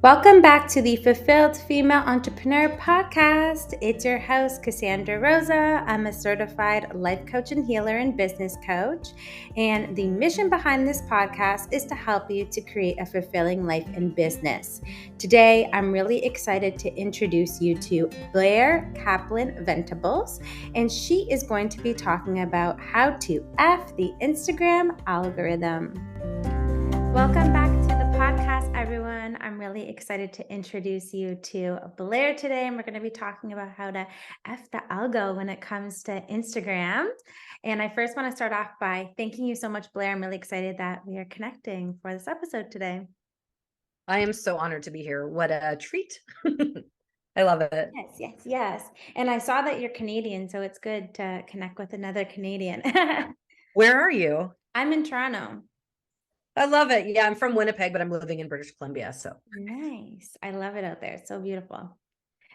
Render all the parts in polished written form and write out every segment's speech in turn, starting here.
Welcome back to the Fulfilled Female Entrepreneur Podcast. It's your host, Cassandra Rosa. I'm a certified life coach and healer and business coach. And the mission behind this podcast is to help you to create a fulfilling life in business. Today, I'm really excited to introduce you to Blair Kaplan Venables. And she is going to be talking about how to F the Instagram algorithm. Welcome back to the podcast, everyone. I'm really excited to introduce you to Blair today, and we're going to be talking about how to F the algo when it comes to Instagram. And I first want to start off by thanking you so much, Blair. I'm really excited that we are connecting for this episode today. I am so honored to be here. What a treat. I love it. Yes. And I saw that you're Canadian, so it's good to connect with another Canadian. Where are you? I'm in Toronto. I love it. Yeah, I'm from Winnipeg, but I'm living in British Columbia. So Nice. I love it out there. It's so beautiful.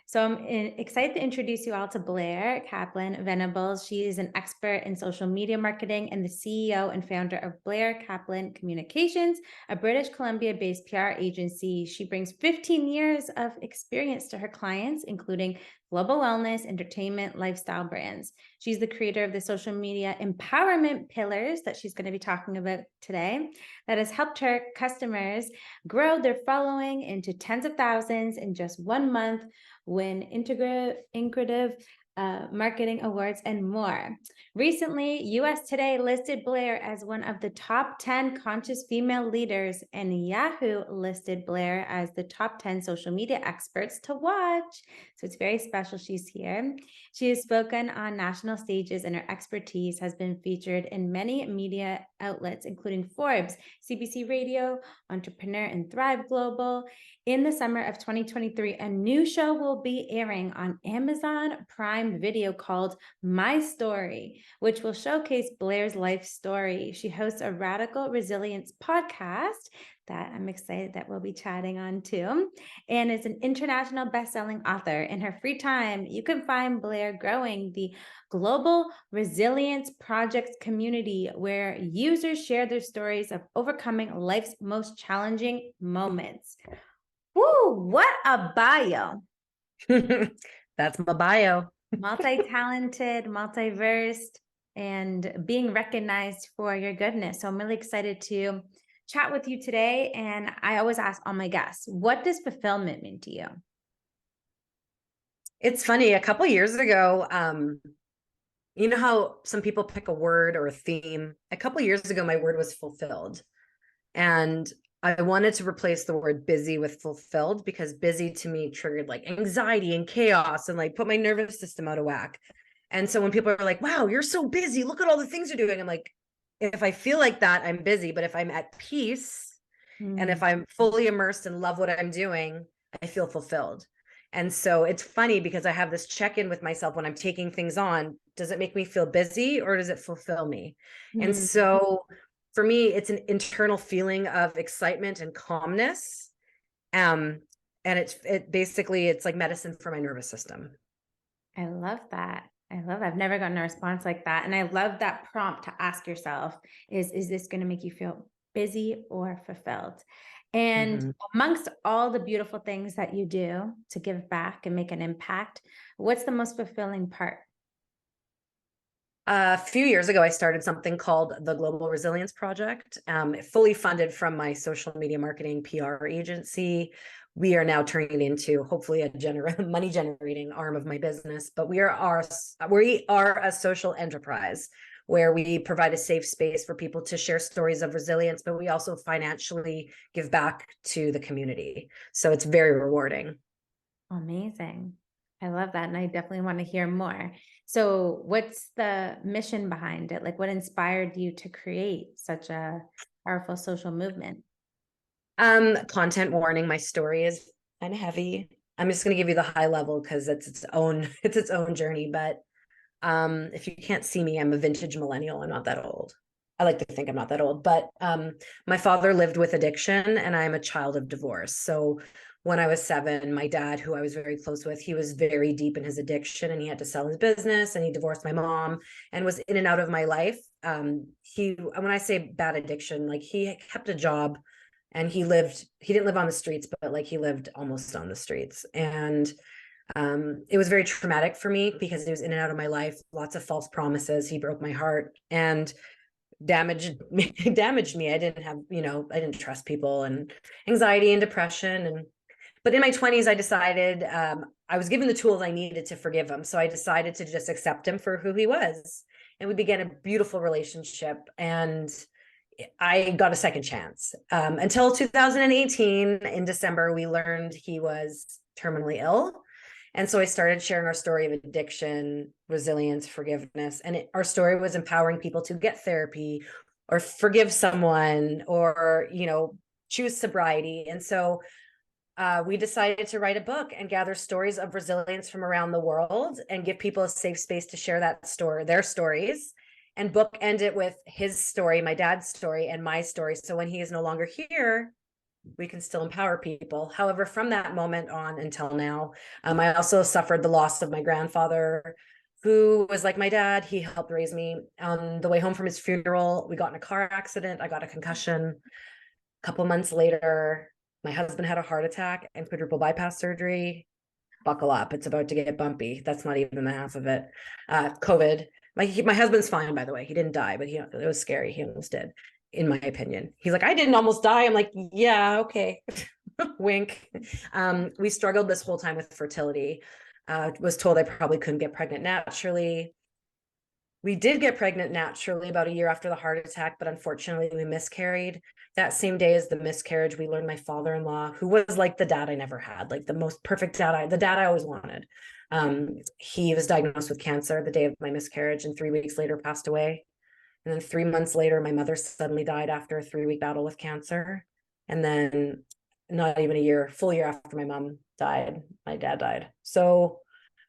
So I'm excited to introduce you all to Blair Kaplan Venables. She is an expert in social media marketing and the CEO and founder of Blair Kaplan Communications, a British Columbia-based PR agency. She brings 15 years of experience to her clients, including global wellness, entertainment, lifestyle brands. She's the creator of the social media empowerment pillars that she's going to be talking about today that has helped her customers grow their following into tens of thousands in just 1 month, win integrative marketing awards, and more. Recently, US Today listed Blair as one of the top 10 conscious female leaders, and Yahoo listed Blair as the top 10 social media experts to watch. So it's very special she's here. She has spoken on national stages, and her expertise has been featured in many media outlets, including Forbes, CBC Radio, Entrepreneur, and Thrive Global. In the summer of 2023, a new show will be airing on Amazon Prime Video called My Story, which will showcase Blair's life story. She hosts a radical resilience podcast that I'm excited that we'll be chatting on too, and is an international best-selling author. In her free time, you can find Blair growing the Global Resilience Project community, where users share their stories of overcoming life's most challenging moments. Woo, what a bio. that's my bio. Multi-talented, multiversed, and being recognized for your goodness. So I'm really excited to chat with you today. And I always ask all my guests, what does fulfillment mean to you? It's funny. A couple years ago, you know how some people pick a word or a theme? A couple years ago, my word was fulfilled. And I wanted to replace the word busy with fulfilled, because busy to me triggered like anxiety and chaos and like put my nervous system out of whack. And so when people are like, wow, you're so busy, look at all the things you're doing, I'm like, if I feel like that, I'm busy. But if I'm at peace and if I'm fully immersed and love what I'm doing, I feel fulfilled. And so it's funny because I have this check-in with myself when I'm taking things on. Does it make me feel busy or does it fulfill me? And so for me, it's an internal feeling of excitement and calmness. And it's like medicine for my nervous system. I love that. I've never gotten a response like that. And I love that prompt to ask yourself is this going to make you feel busy or fulfilled? And amongst all the beautiful things that you do to give back and make an impact, what's the most fulfilling part? A few years ago, I started something called the Global Resilience Project, fully funded from my social media marketing PR agency. We are now turning it into hopefully a money generating arm of my business. But we are a social enterprise where we provide a safe space for people to share stories of resilience, but we also financially give back to the community. So it's very rewarding. Amazing. I love that. And I definitely want to hear more. So what's the mission behind it? Like, what inspired you to create such a powerful social movement? Content warning, my story is kind of heavy. I'm just going to give you the high level because it's its own journey. But if you can't see me, I'm a vintage millennial. I'm not that old. I like to think I'm not that old, but my father lived with addiction and I'm a child of divorce. So when I was 7, my dad, who I was very close with, he was very deep in his addiction and he had to sell his business and he divorced my mom and was in and out of my life. When I say bad addiction, like he kept a job And he didn't live on the streets, but like he lived almost on the streets. And it was very traumatic for me because he was in and out of my life, lots of false promises. He broke my heart and damaged me. I didn't have, I didn't trust people, and anxiety and depression. But in my 20s, I decided I was given the tools I needed to forgive him. So I decided to just accept him for who he was. And we began a beautiful relationship. And I got a second chance. Until 2018, in December, we learned he was terminally ill. And so I started sharing our story of addiction, resilience, forgiveness. And our story was empowering people to get therapy or forgive someone or, choose sobriety. And so we decided to write a book and gather stories of resilience from around the world and give people a safe space to share their stories, and bookend it with his story, my dad's story, and my story. So when he is no longer here, we can still empower people. However, from that moment on until now, I also suffered the loss of my grandfather, who was like my dad. He helped raise me. On the way home from his funeral, we got in a car accident. I got a concussion. A couple months later, my husband had a heart attack and quadruple bypass surgery. Buckle up. It's about to get bumpy. That's not even the half of it. COVID. My husband's fine, by the way. He didn't die, but it was scary. He almost did, in my opinion. He's like, I didn't almost die. I'm like, yeah, okay. Wink. We struggled this whole time with fertility. Was told I probably couldn't get pregnant naturally. We did get pregnant naturally about a year after the heart attack, but unfortunately we miscarried. That same day as the miscarriage, we learned my father-in-law, who was like the dad I never had, like the most perfect the dad I always wanted. He was diagnosed with cancer the day of my miscarriage, and 3 weeks later passed away. And then 3 months later, my mother suddenly died after a 3-week battle with cancer. And then not even full year after my mom died, my dad died. So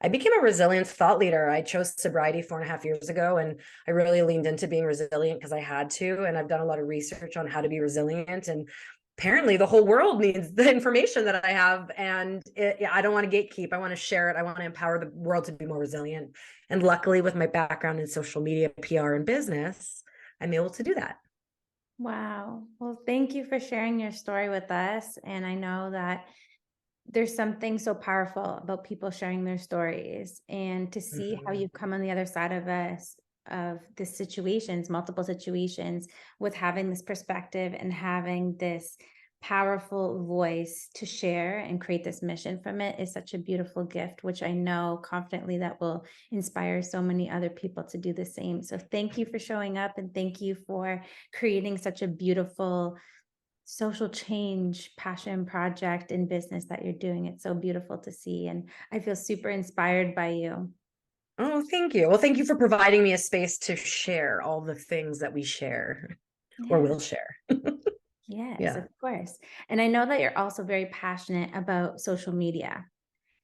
I became a resilience thought leader. I chose sobriety 4.5 years ago, and I really leaned into being resilient because I had to. And I've done a lot of research on how to be resilient. And apparently the whole world needs the information that I have. And I don't want to gatekeep. I want to share it. I want to empower the world to be more resilient. And luckily, with my background in social media, PR, and business, I'm able to do that. Wow. Well, thank you for sharing your story with us. And I know that there's something so powerful about people sharing their stories, and to see how you've come on the other side of the situations, multiple situations, with having this perspective and having this powerful voice to share and create this mission from it is such a beautiful gift, which I know confidently that will inspire so many other people to do the same. So thank you for showing up, and thank you for creating such a beautiful social change passion project in business that you're doing. It's so beautiful to see, and I feel super inspired by you. Oh, thank you. Well, thank you for providing me a space to share all the things that we share or Yeah. will share. Yes, Yeah. of course. And I know that you're also very passionate about social media,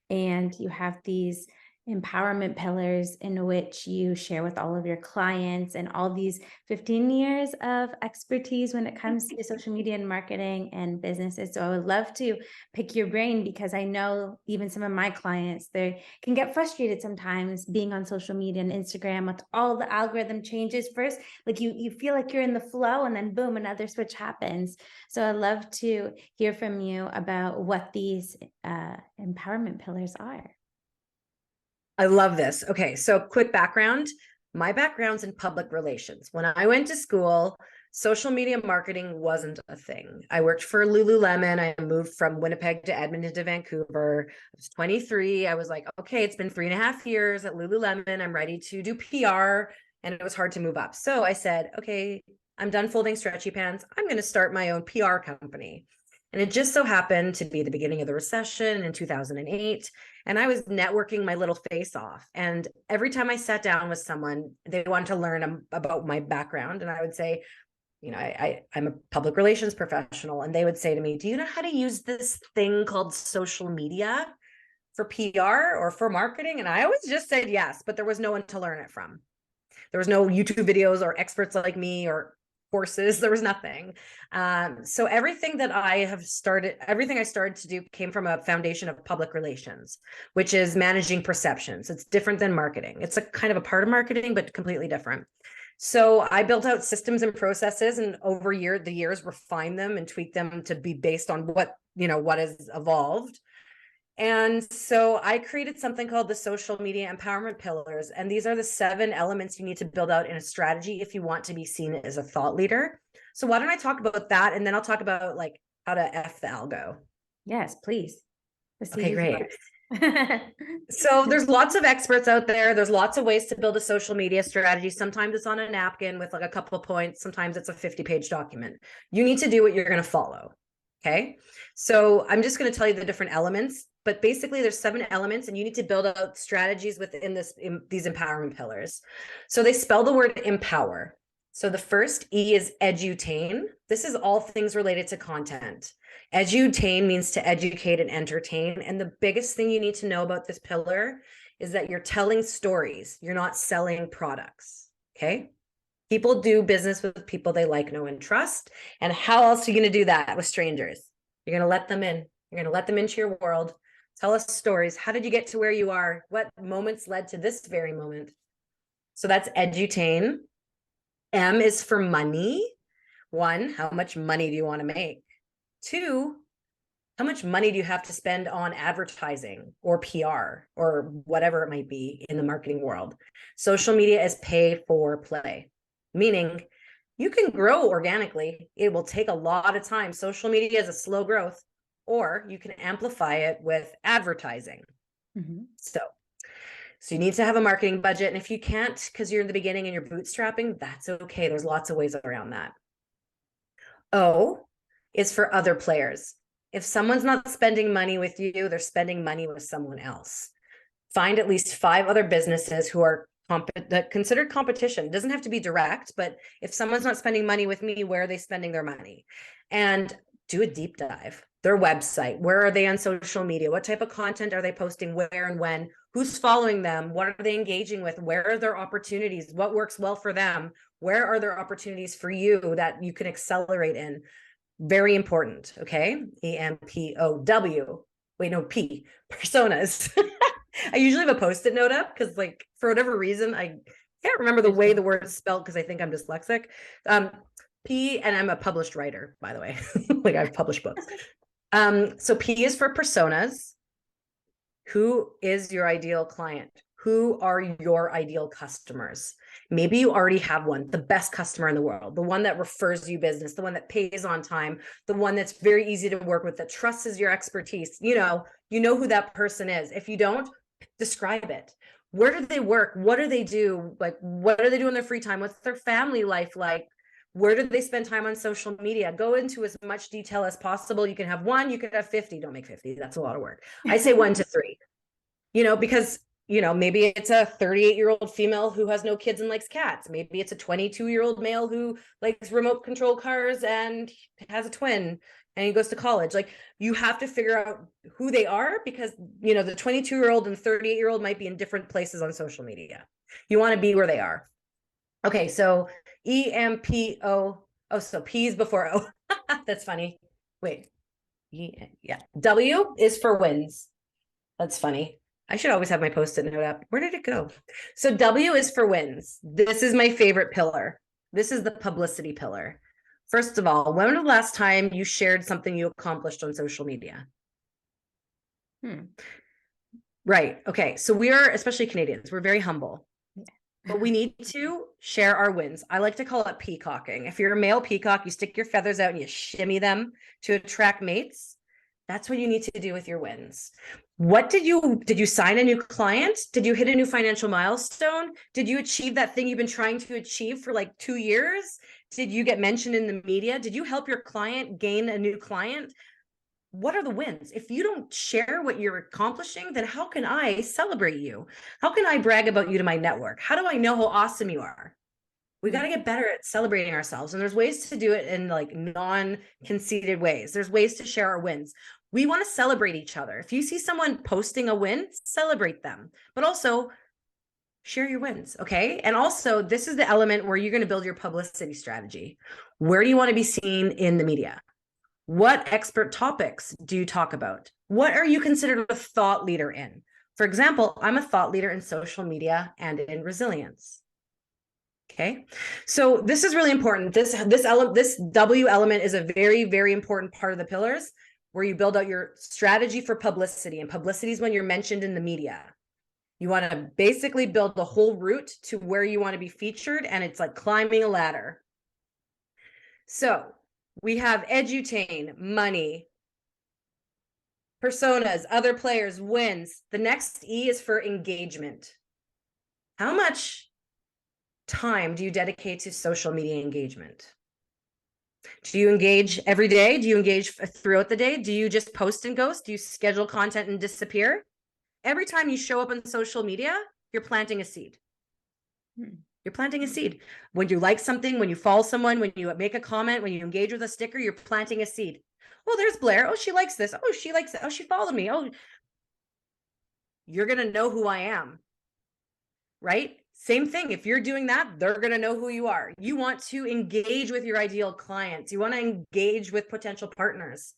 and you have these empowerment pillars in which you share with all of your clients, and all these 15 years of expertise when it comes to social media and marketing and businesses. So I would love to pick your brain, because I know even some of my clients, they can get frustrated sometimes being on social media and Instagram with all the algorithm changes. First, like you feel like you're in the flow, and then boom, another switch happens. So I'd love to hear from you about what these empowerment pillars are. I love this. Okay, so quick background. My background's in public relations. When I went to school, social media marketing wasn't a thing. I worked for Lululemon. I moved from Winnipeg to Edmonton to Vancouver. I was 23. I was like, okay, it's been 3.5 years at Lululemon. I'm ready to do PR. And it was hard to move up. So I said, okay, I'm done folding stretchy pants. I'm going to start my own PR company. And it just so happened to be the beginning of the recession in 2008. And I was networking my little face off. And every time I sat down with someone, they wanted to learn about my background. And I would say, I'm a public relations professional. And they would say to me, do you know how to use this thing called social media for PR or for marketing? And I always just said yes, but there was no one to learn it from. There was no YouTube videos or experts like me or courses. There was nothing. So everything I started to do came from a foundation of public relations, which is managing perceptions. It's different than marketing. It's a kind of a part of marketing, but completely different. So I built out systems and processes, and over the years refine them and tweak them to be based on what has evolved. And so I created something called the social media empowerment pillars. And these are the 7 elements you need to build out in a strategy if you want to be seen as a thought leader. So why don't I talk about that? And then I'll talk about like how to F the algo. Yes, please. Okay, great. So there's lots of experts out there. There's lots of ways to build a social media strategy. Sometimes it's on a napkin with like a couple of points. Sometimes it's a 50-page document. You need to do what you're going to follow. Okay. So I'm just going to tell you the different elements, but basically there's 7 elements and you need to build out strategies within these empowerment pillars. So they spell the word empower. So the first E is edutain. This is all things related to content. Edutain means to educate and entertain. And the biggest thing you need to know about this pillar is that you're telling stories. You're not selling products. Okay. People do business with people they like, know, and trust. And how else are you going to do that with strangers? You're going to let them in. You're going to let them into your world. Tell us stories. How did you get to where you are? What moments led to this very moment? So that's edutain. M is for money. 1, how much money do you want to make? 2, how much money do you have to spend on advertising or PR or whatever it might be in the marketing world? Social media is pay for play, meaning you can grow organically. It will take a lot of time. Social media is a slow growth, or you can amplify it with advertising. Mm-hmm. So you need to have a marketing budget. And if you can't, because you're in the beginning and you're bootstrapping, that's okay. There's lots of ways around that. O is for other players. If someone's not spending money with you, they're spending money with someone else. Find at least 5 other businesses who are considered competition. It doesn't have to be direct, but if someone's not spending money with me, where are they spending their money? And do a deep dive. Their website, where are they on social media? What type of content are they posting? Where and when? Who's following them? What are they engaging with? Where are their opportunities? What works well for them? Where are there opportunities for you that you can accelerate in? Very important. Okay. EMPOW. Wait, no, P. Personas. I usually have a post-it note up because, like, for whatever reason, I can't remember the way the word is spelled because I think I'm dyslexic. P, and I'm a published writer, by the way. Like, I've published books. So P is for personas. Who is your ideal client? Who are your ideal customers? Maybe you already have one, the best customer in the world, the one that refers you business, the one that pays on time, the one that's very easy to work with, that trusts your expertise. You know who that person is. If you don't, describe it. Where do they work? What do they do? Like, what do they do in their free time? What's their family life like? Where do they spend time on social media? Go into as much detail as possible. You can have 1, you could have 50. Don't make 50. That's a lot of work. I say 1 to 3, because maybe it's a 38-year-old female who has no kids and likes cats. Maybe it's a 22-year-old male who likes remote control cars and has a twin and he goes to college. Like, you have to figure out who they are, because the 22-year-old and 38-year-old might be in different places on social media. You want to be where they are. Okay, so EMPO. Oh, so P is before O. That's funny. Wait. Yeah. W is for wins. That's funny. I should always have my post-it note up. Where did it go? So W is for wins. This is my favorite pillar. This is the publicity pillar. First of all, when was the last time you shared something you accomplished on social media? Right. Okay. So we are, especially Canadians, we're very humble. But we need to share our wins. I like to call it peacocking. If you're a male peacock, you stick your feathers out and you shimmy them to attract mates. That's what you need to do with your wins. What did you sign a new client? Did you hit a new financial milestone? Did you achieve that thing you've been trying to achieve for like 2 years? Did you get mentioned in the media? Did you help your client gain a new client? What are the wins? If you don't share what you're accomplishing, then how can I celebrate you? How can I brag about you to my network? How do I know how awesome you are? We got to get better at celebrating ourselves. And there's ways to do it in like non-conceited ways. There's ways to share our wins. We want to celebrate each other. If you see someone posting a win, celebrate them, but also share your wins. Okay. And also, this is the element where you're going to build your publicity strategy. Where do you want to be seen in the media? What expert topics do you talk about? What are you considered a thought leader in? For example, I'm a thought leader in social media and in resilience. Okay. So this is really important. This W element is a very, very important part of the pillars, where you build out your strategy for publicity. And publicity is when you're mentioned in the media. You want to basically build the whole route to where you want to be featured. And it's like climbing a ladder. So we have edutain, money, personas, other players, wins. The next E is for engagement. How much time do you dedicate to social media engagement? Do you engage every day? Do you engage throughout the day? Do you just post and ghost? Do you schedule content and disappear? Every time you show up on social media, you're planting a seed. You're planting a seed. When you like something, when you follow someone, when you make a comment, when you engage with a sticker, you're planting a seed. Well, there's Blair. Oh, she likes this. Oh, she likes it. Oh, she followed me. Oh, you're going to know who I am. Right? Same thing. If you're doing that, they're going to know who you are. You want to engage with your ideal clients. You want to engage with potential partners.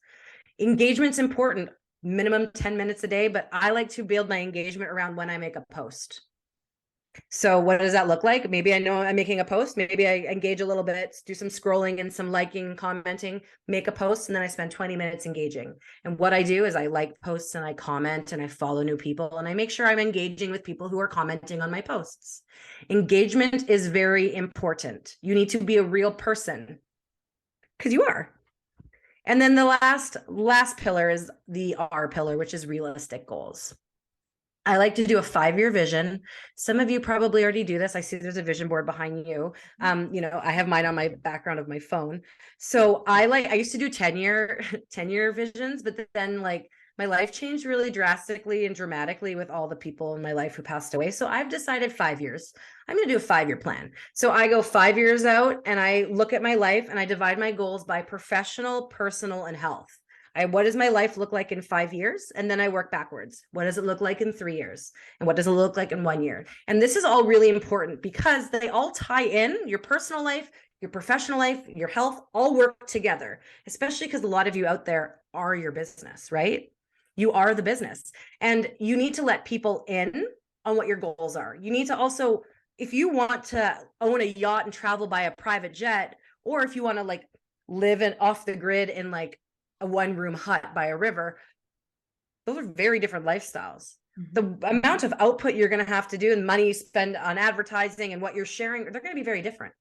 Engagement's important, minimum 10 minutes a day, but I like to build my engagement around when I make a post. So what does that look like? Maybe I know I'm making a post. Maybe I engage a little bit, do some scrolling and some liking, commenting, make a post, and then I spend 20 minutes engaging. And what I do is I like posts and I comment and I follow new people and I make sure I'm engaging with people who are commenting on my posts. Engagement is very important. You need to be a real person, because you are. And then the last pillar is the R pillar, which is realistic goals. I like to do a 5-year vision. Some of you probably already do this. I see there's a vision board behind you. I have mine on my background of my phone. So I used to do 10-year visions, but then like my life changed really drastically and dramatically with all the people in my life who passed away. So I've decided 5 years. I'm going to do a 5-year plan. So I go 5 years out and I look at my life and I divide my goals by professional, personal, and health. What does my life look like in 5 years? And then I work backwards. What does it look like in 3 years? And what does it look like in 1 year? And this is all really important because they all tie in. Your personal life, your professional life, your health, all work together, especially because a lot of you out there are your business, right? You are the business. And you need to let people in on what your goals are. You need to also, if you want to own a yacht and travel by a private jet, or if you want to like live off the grid in like a 1-room hut by a river, those are very different lifestyles. The amount of output you're going to have to do and money you spend on advertising and what you're sharing, they're going to be very different.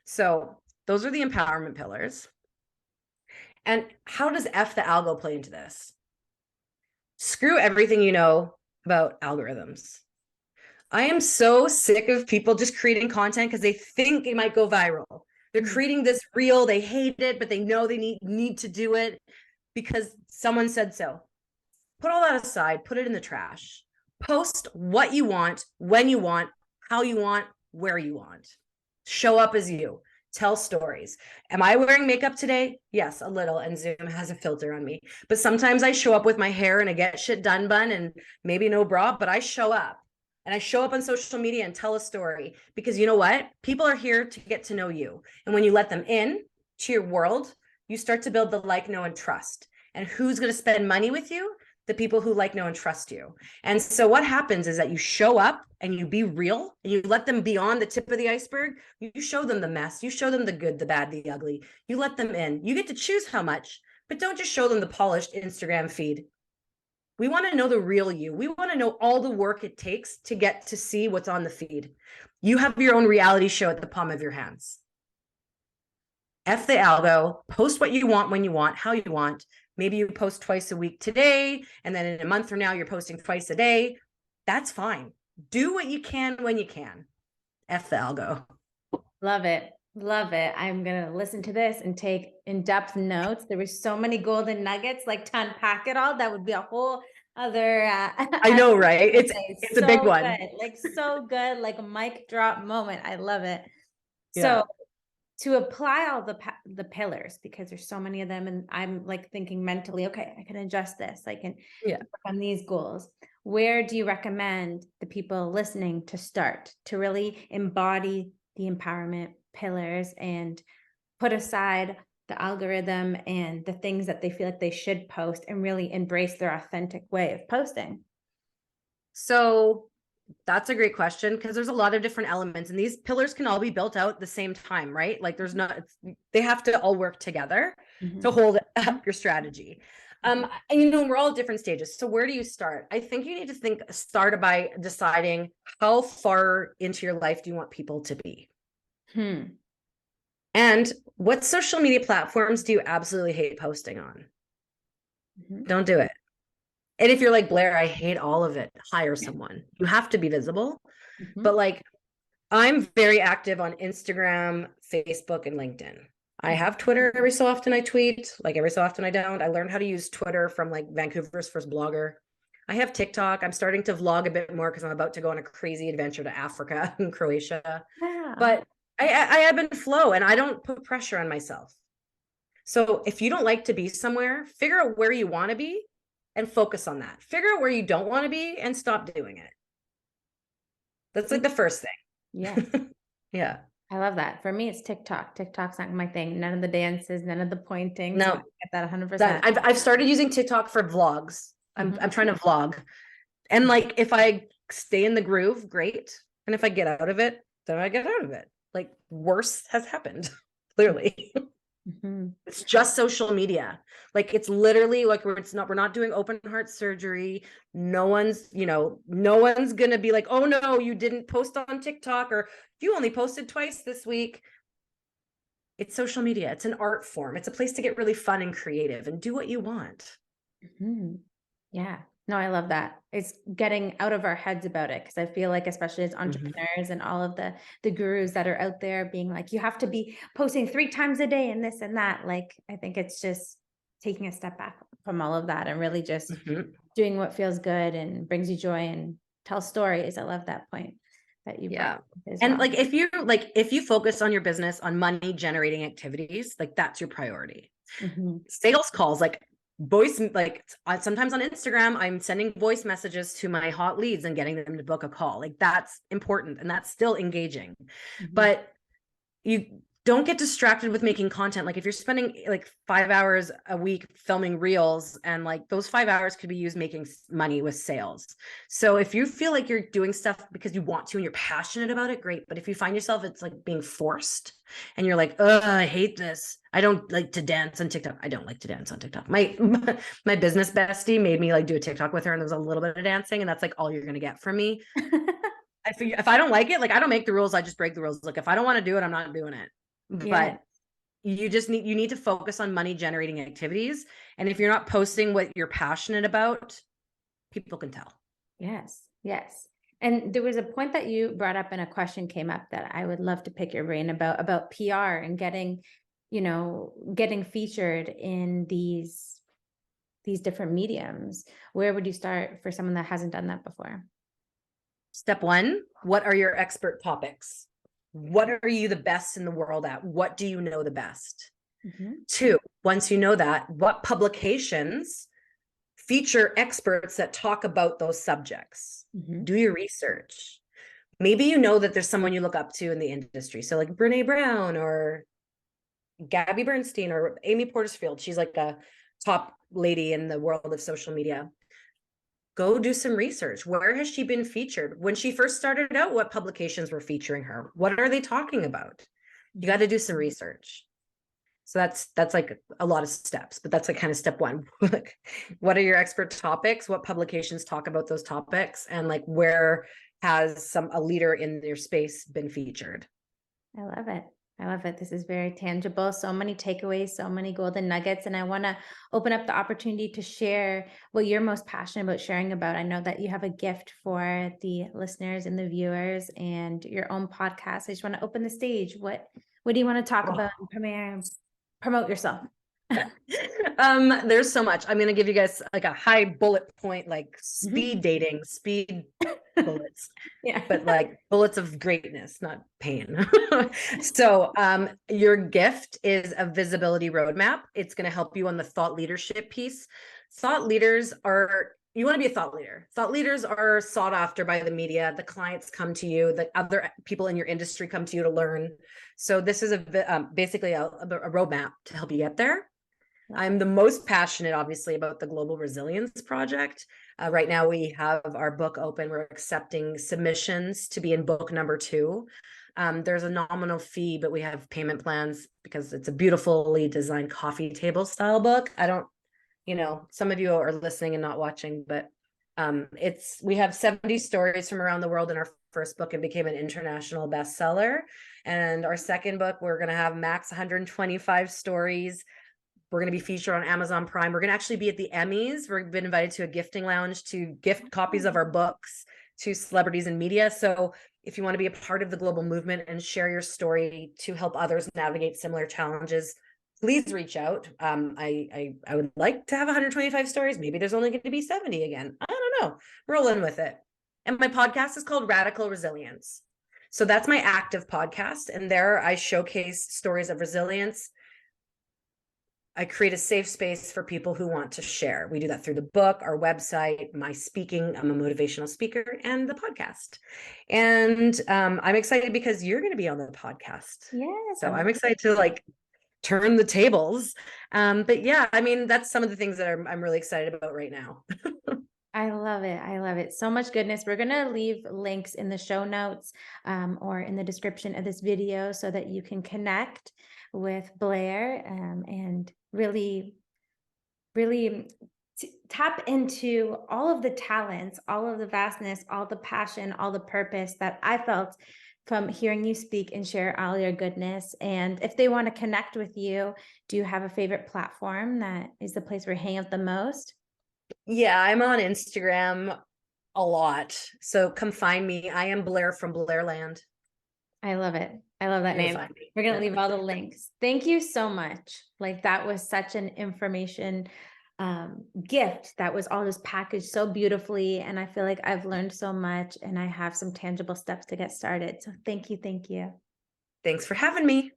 So those are the empowerment pillars. And how does F the algo play into this? Screw everything you know about algorithms. I am so sick of people just creating content because they think it might go viral. They're creating this reel, they hate it, but they know they need to do it because someone said so. Put all that aside, put it in the trash. Post what you want, when you want, how you want, where you want. Show up as you. Tell stories. Am I wearing makeup today? Yes, a little, and Zoom has a filter on me. But sometimes I show up with my hair and a get shit done bun and maybe no bra, but I show up. And I show up on social media and tell a story because you know what? People are here to get to know you. And when you let them in to your world, you start to build the like, know, and trust. And who's going to spend money with you? The people who like, know, and trust you. And so what happens is that you show up and you be real and you let them be on the tip of the iceberg. You show them the mess. You show them the good, the bad, the ugly. You let them in. You get to choose how much, but don't just show them the polished Instagram feed. We want to know the real you. We want to know all the work it takes to get to see what's on the feed. You have your own reality show at the palm of your hands. F the algo, post what you want, when you want, how you want. Maybe you post twice a week today, and then in a month from now, you're posting twice a day. That's fine. Do what you can when you can. F the algo. Love it. Love it. I'm going to listen to this and take in-depth notes. There were so many golden nuggets, like to unpack it all. That would be a whole other. I know, right? It's so a big one. Good. Like so good, like a mic drop moment. I love it. Yeah. So to apply all the pillars, because there's so many of them, and I'm like thinking mentally, okay, I can adjust this. I can work on these goals. Where do you recommend the people listening to start to really embody the empowerment pillars and put aside the algorithm and the things that they feel like they should post and really embrace their authentic way of posting? So That's a great question, because there's a lot of different elements, and these pillars can all be built out at the same time, right? Like there's not, they have to all work together to hold up your strategy. And we're all at different stages. So where do you start? I think you need to start by deciding how far into your life do you want people to be? And what social media platforms do you absolutely hate posting on? Don't do it. And if you're like, Blair, I hate all of it, hire someone. You have to be visible. But like, I'm very active on Instagram, Facebook, and LinkedIn. I have Twitter every so often. I tweet, like every so often I don't. I learned how to use Twitter from like Vancouver's first blogger. I have TikTok. I'm starting to vlog a bit more because I'm about to go on a crazy adventure to Africa and Croatia. Wow. But I ebb and flow, and I don't put pressure on myself. So if you don't like to be somewhere, figure out where you want to be and focus on that. Figure out where you don't want to be and stop doing it. That's like the first thing. Yeah. Yeah. I love that. For me, it's TikTok. TikTok's not my thing. None of the dances, none of the pointing. No, so I get that 100%. I've started using TikTok for vlogs. I'm trying to vlog. And like, if I stay in the groove, great. And if I get out of it, then I get out of it. Like, worse has happened, clearly. It's just social media. Like, it's literally like we're not doing open heart surgery. No one's gonna be like, oh no, you didn't post on TikTok, or you only posted twice this week. It's social media. It's an art form. It's a place to get really fun and creative and do what you want. Yeah. No, I love that. It's getting out of our heads about it, because I feel like, especially as entrepreneurs and all of the gurus that are out there being like, you have to be posting 3 times a day and this and that. Like, I think it's just taking a step back from all of that and really just doing what feels good and brings you joy and tell stories. I love that point that you brought up as and well. if you focus on your business on money generating activities, like that's your priority. Sales calls, like voice, like sometimes on Instagram, I'm sending voice messages to my hot leads and getting them to book a call. Like, that's important and that's still engaging. But you don't get distracted with making content. Like, if you're spending like 5 hours a week filming reels, and like those 5 hours could be used making money with sales. So if you feel like you're doing stuff because you want to and you're passionate about it, great. But if you find yourself, it's like being forced and you're like, oh, I hate this. I don't like to dance on TikTok. I don't like to dance on TikTok. My business bestie made me like do a TikTok with her, and there was a little bit of dancing, and that's like all you're going to get from me. I figure if I don't like it, like I don't make the rules, I just break the rules. Like, if I don't want to do it, I'm not doing it. But you need to focus on money generating activities. And if you're not posting what you're passionate about, people can tell. Yes. And there was a point that you brought up and a question came up that I would love to pick your brain about PR and getting featured in these different mediums. Where would you start for someone that hasn't done that before? Step 1, what are your expert topics? What are you the best in the world at? What do you know the best? 2, once you know that, what publications feature experts that talk about those subjects? Do your research. Maybe you know that there's someone you look up to in the industry. So like Brene Brown or Gabby Bernstein or Amy Portersfield. She's like a top lady in the world of social media. Go do some research. Where has she been featured? When she first started out, what publications were featuring her? What are they talking about? You got to do some research. So that's like a lot of steps, but that's like kind of step 1. What are your expert topics? What publications talk about those topics? And like, where has a leader in their space been featured? I love it. This is very tangible. So many takeaways, so many golden nuggets. And I want to open up the opportunity to share what you're most passionate about sharing about. I know that you have a gift for the listeners and the viewers and your own podcast. I just want to open the stage. What do you want to talk about? Promote yourself. There's so much. I'm going to give you guys like a high bullet point, like speed dating, speed bullets, but like bullets of greatness, not pain. So your gift is a visibility roadmap. It's going to help you on the thought leadership piece. You want to be a thought leader. Thought leaders are sought after by the media. The clients come to you. The other people in your industry come to you to learn. So this is basically a roadmap to help you get there. I'm the most passionate, obviously, about the Global Resilience Project. Right now we have our book open. We're accepting submissions to be in book number 2. There's a nominal fee, but we have payment plans because it's a beautifully designed coffee table style book. I don't, some of you are listening and not watching, but we have 70 stories from around the world in our first book and became an international bestseller. And our second book, we're going to have max 125 stories. We're going to be featured on Amazon Prime. We're going to actually be at the Emmys. We've been invited to a gifting lounge to gift copies of our books to celebrities and media. So if you want to be a part of the global movement and share your story to help others navigate similar challenges, please reach out. I would like to have 125 stories. Maybe there's only going to be 70 again. I don't know. Rolling with it. And my podcast is called Radical Resilience. So that's my active podcast. And there I showcase stories of resilience. I create a safe space for people who want to share. We do that through the book, our website, my speaking. I'm a motivational speaker, and the podcast. And I'm excited because you're going to be on the podcast. Yes. So I'm excited to turn the tables. But yeah, I mean, that's some of the things that I'm really excited about right now. I love it. I love it. So much goodness. We're going to leave links in the show notes or in the description of this video so that you can connect with Blair and really tap into all of the talents, all of the vastness, all the passion, all the purpose that I felt from hearing you speak and share all your goodness. And if they want to connect with you, do you have a favorite platform that is the place where you hang out the most? Yeah, I'm on Instagram a lot. So come find me. I am Blair from Blairland. I love it. I love that name. We're going to leave all the links. Thank you so much. That was such an information gift that was all just packaged so beautifully. And I feel like I've learned so much and I have some tangible steps to get started. So thank you. Thank you. Thanks for having me.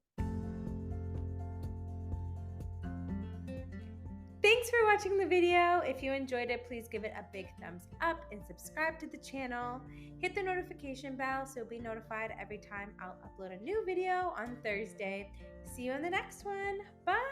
Thanks for watching the video. If you enjoyed it, please give it a big thumbs up and subscribe to the channel. Hit the notification bell so you'll be notified every time I'll upload a new video on Thursday. See you in the next one. Bye.